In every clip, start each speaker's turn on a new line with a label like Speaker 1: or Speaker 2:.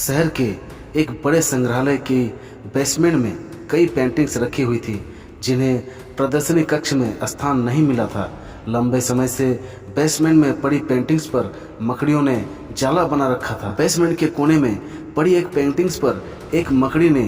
Speaker 1: शहर के एक बड़े संग्रहालय की बेसमेंट में कई पेंटिंग्स रखी हुई थी जिन्हें प्रदर्शनी कक्ष में स्थान नहीं मिला था। लंबे समय से बेसमेंट में पड़ी पेंटिंग्स पर मकड़ियों ने जाला बना रखा था। बेसमेंट के कोने में पड़ी एक पेंटिंग्स पर एक मकड़ी ने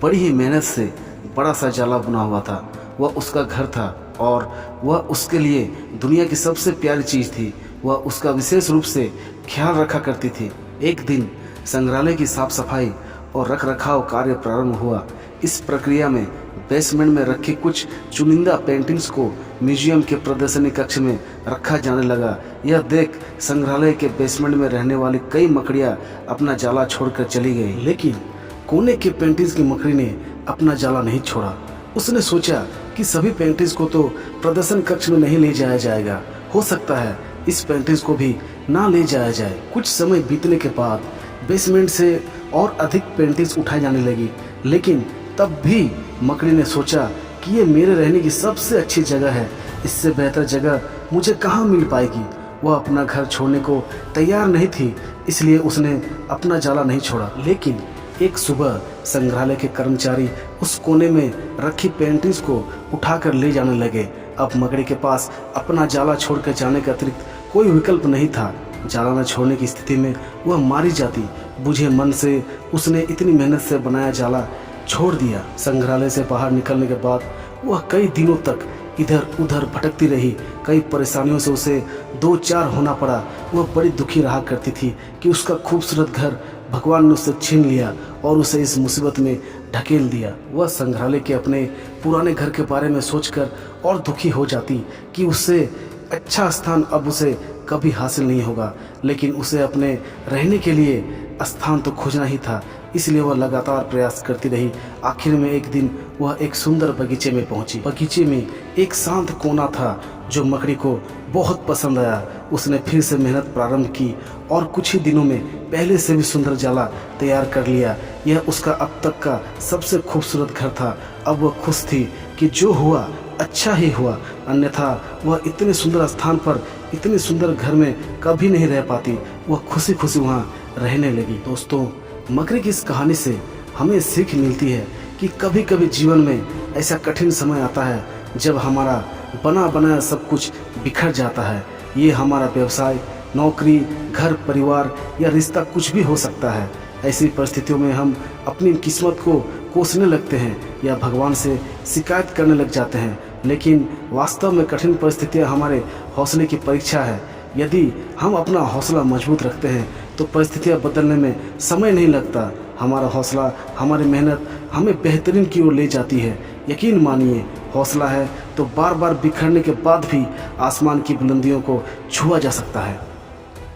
Speaker 1: बड़ी ही मेहनत से बड़ा सा जाला बुना हुआ था। वह उसका घर था और वह उसके लिए दुनिया की सबसे प्यारी चीज़ थी। वह उसका विशेष रूप से ख्याल रखा करती थी। एक दिन संग्रहालय की साफ सफाई और रख रखाव कार्य प्रारंभ हुआ। इस प्रक्रिया में बेसमेंट में रखी कुछ चुनिंदा पेंटिंग्स को म्यूजियम के प्रदर्शनी कक्ष में रखा जाने लगा। यह देख संग्रहालय के बेसमेंट में रहने वाली कई मकड़ियां अपना जाला छोड़कर चली गई, लेकिन कोने के पेंटिंग्स की मकड़ी ने अपना जाला नहीं छोड़ा। उसने सोचा कि सभी पेंटिंग्स को तो प्रदर्शन कक्ष में नहीं ले जाया जाएगा, हो सकता है इस पेंटिंग्स को भी ना ले जाया जाए। कुछ समय बीतने के बाद बेसमेंट से और अधिक पेंटिंग्स उठाई जाने लगी, लेकिन तब भी मकड़ी ने सोचा कि ये मेरे रहने की सबसे अच्छी जगह है, इससे बेहतर जगह मुझे कहाँ मिल पाएगी। वह अपना घर छोड़ने को तैयार नहीं थी, इसलिए उसने अपना जाला नहीं छोड़ा। लेकिन एक सुबह संग्रहालय के कर्मचारी उस कोने में रखी पेंटिंग्स को उठाकर ले जाने लगे। अब मकड़ी के पास अपना जाला छोड़कर जाने के अतिरिक्त कोई विकल्प नहीं था। जाला न छोड़ने की स्थिति में वह मारी जाती। बुझे मन से उसने इतनी मेहनत से बनाया जाला छोड़ दिया। संग्रहालय से बाहर निकलने के बाद वह कई दिनों तक इधर उधर भटकती रही। कई परेशानियों से उसे दो चार होना पड़ा। वह बड़ी दुखी रहा करती थी कि उसका खूबसूरत घर भगवान ने उससे छीन लिया और उसे इस मुसीबत में ढकेल दिया। वह संग्रहालय के अपने पुराने घर के बारे में सोचकर और दुखी हो जाती कि उससे अच्छा स्थान अब उसे कभी हासिल नहीं होगा, लेकिन उसे अपने रहने के लिए स्थान तो खोजना ही था, इसलिए वह लगातार प्रयास करती रही। आखिर में एक दिन वह एक सुंदर बगीचे में पहुंची। बगीचे में एक शांत कोना था जो मकड़ी को बहुत पसंद आया। उसने फिर से मेहनत प्रारंभ की और कुछ ही दिनों में पहले से भी सुंदर जाला तैयार कर लिया। यह उसका अब तक का सबसे खूबसूरत घर था। अब वह खुश थी कि जो हुआ अच्छा ही हुआ, अन्यथा वह इतने सुंदर स्थान पर इतने सुंदर घर में कभी नहीं रह पाती। वह खुशी खुशी वहाँ रहने लगी। दोस्तों, मकड़ी की इस कहानी से हमें सीख मिलती है कि कभी कभी जीवन में ऐसा कठिन समय आता है जब हमारा बना बनाया सब कुछ बिखर जाता है। ये हमारा व्यवसाय, नौकरी, घर परिवार या रिश्ता कुछ भी हो सकता है। ऐसी परिस्थितियों में हम अपनी किस्मत को कोसने लगते हैं या भगवान से शिकायत करने लग जाते हैं, लेकिन वास्तव में कठिन परिस्थितियां हमारे हौसले की परीक्षा है। यदि हम अपना हौसला मजबूत रखते हैं तो परिस्थितियां बदलने में समय नहीं लगता। हमारा हौसला, हमारी मेहनत हमें बेहतरीन की ओर ले जाती है। यकीन मानिए, हौसला है तो बार बार बिखरने के बाद भी आसमान की बुलंदियों को छुआ जा सकता है।